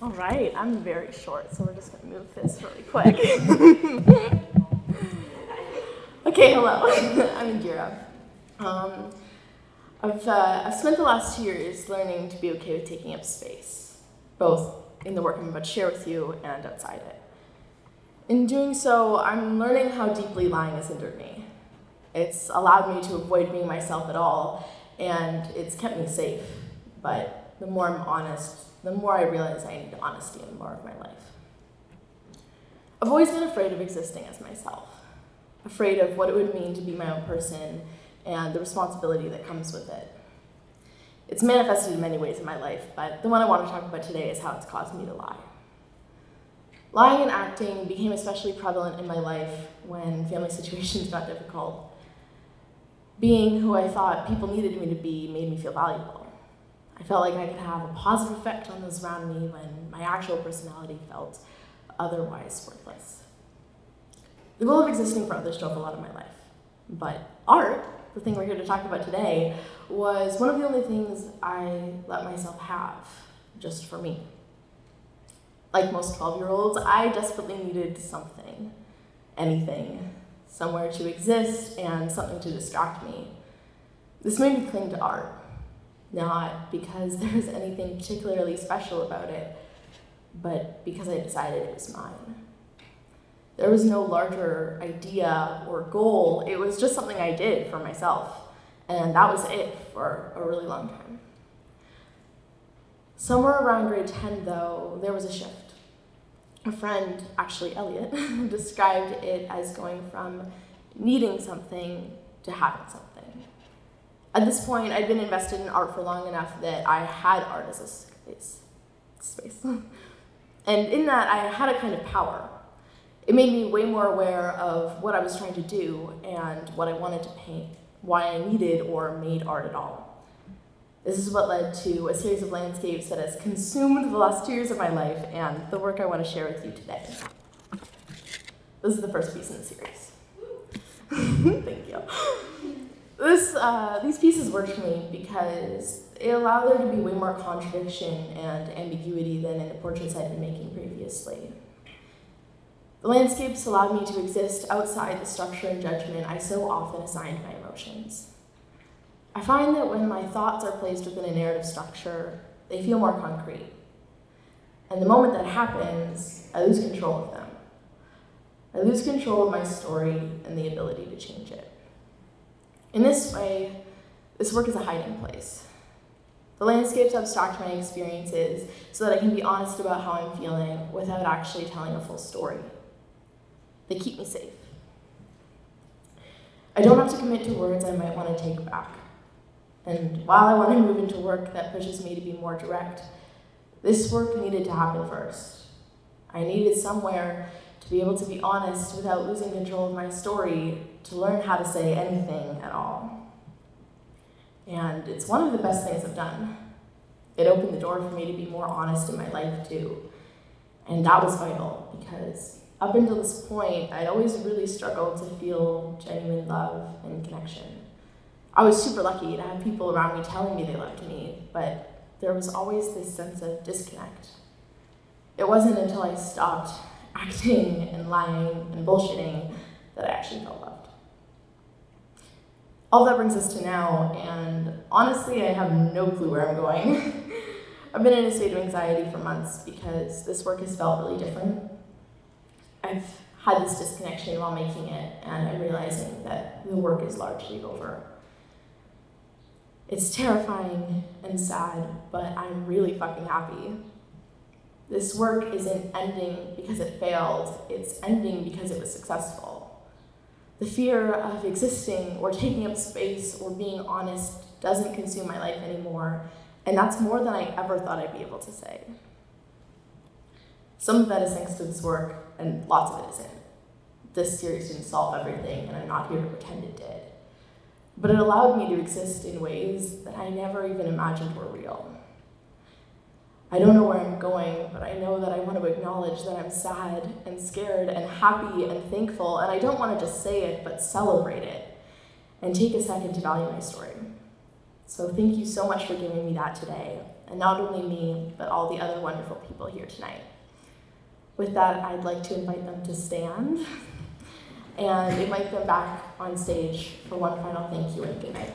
All right, I'm very short, so we're just going to move this really quick. Okay, hello. I'm Indira. I've spent the last 2 years learning to be okay with taking up space, both in the work I'm about to share with you and outside it. In doing so, I'm learning how deeply lying has hindered me. It's allowed me to avoid being myself at all, and it's kept me safe. But the more I'm honest, the more I realize I need honesty in more of my life. I've always been afraid of existing as myself, afraid of what it would mean to be my own person and the responsibility that comes with it. It's manifested in many ways in my life, but the one I want to talk about today is how it's caused me to lie. Lying and acting became especially prevalent in my life when family situations got difficult. Being who I thought people needed me to be made me feel valuable. I felt like I could have a positive effect on those around me when my actual personality felt otherwise worthless. The goal of existing for others drove a lot of my life. But art, the thing we're here to talk about today, was one of the only things I let myself have, just for me. Like most 12-year-olds, I desperately needed something, anything, somewhere to exist and something to distract me. This made me cling to art, not because there was anything particularly special about it, but because I decided it was mine. There was no larger idea or goal, it was just something I did for myself, and that was it for a really long time. Somewhere around grade 10, though, there was a shift. A friend, actually Elliot, described it as going from needing something to having something. At this point, I'd been invested in art for long enough that I had art as a space. And in that, I had a kind of power. It made me way more aware of what I was trying to do and what I wanted to paint, why I needed or made art at all. This is what led to a series of landscapes that has consumed the last 2 years of my life and the work I want to share with you today. This is the first piece in the series. Thank you. These pieces worked for me because it allowed there to be way more contradiction and ambiguity than in the portraits I'd been making previously. The landscapes allowed me to exist outside the structure and judgment I so often assigned my emotions. I find that when my thoughts are placed within a narrative structure, they feel more concrete. And the moment that happens, I lose control of them. I lose control of my story and the ability to change it. In this way, this work is a hiding place. The landscapes abstract my experiences so that I can be honest about how I'm feeling without actually telling a full story. They keep me safe. I don't have to commit to words I might want to take back. And while I want to move into work that pushes me to be more direct, this work needed to happen first. I needed somewhere to be able to be honest without losing control of my story, to learn how to say anything at all. And it's one of the best things I've done. It opened the door for me to be more honest in my life too. And that was vital because up until this point, I'd always really struggled to feel genuine love and connection. I was super lucky to have people around me telling me they loved me, but there was always this sense of disconnect. It wasn't until I stopped acting and lying and bullshitting that I actually felt loved. All that brings us to now, and honestly, I have no clue where I'm going. I've been in a state of anxiety for months because this work has felt really different. I've had this disconnection while making it, and I'm realizing that the work is largely over. It's terrifying and sad, but I'm really fucking happy. This work isn't ending because it failed, it's ending because it was successful. The fear of existing or taking up space or being honest doesn't consume my life anymore, and that's more than I ever thought I'd be able to say. Some of that is thanks to this work, and lots of it isn't. This series didn't solve everything, and I'm not here to pretend it did. But it allowed me to exist in ways that I never even imagined were real. I don't know where I'm going, but I know that I want to acknowledge that I'm sad and scared and happy and thankful, and I don't want to just say it, but celebrate it and take a second to value my story. So thank you so much for giving me that today, and not only me, but all the other wonderful people here tonight. With that, I'd like to invite them to stand and invite them back on stage for one final thank you and good night.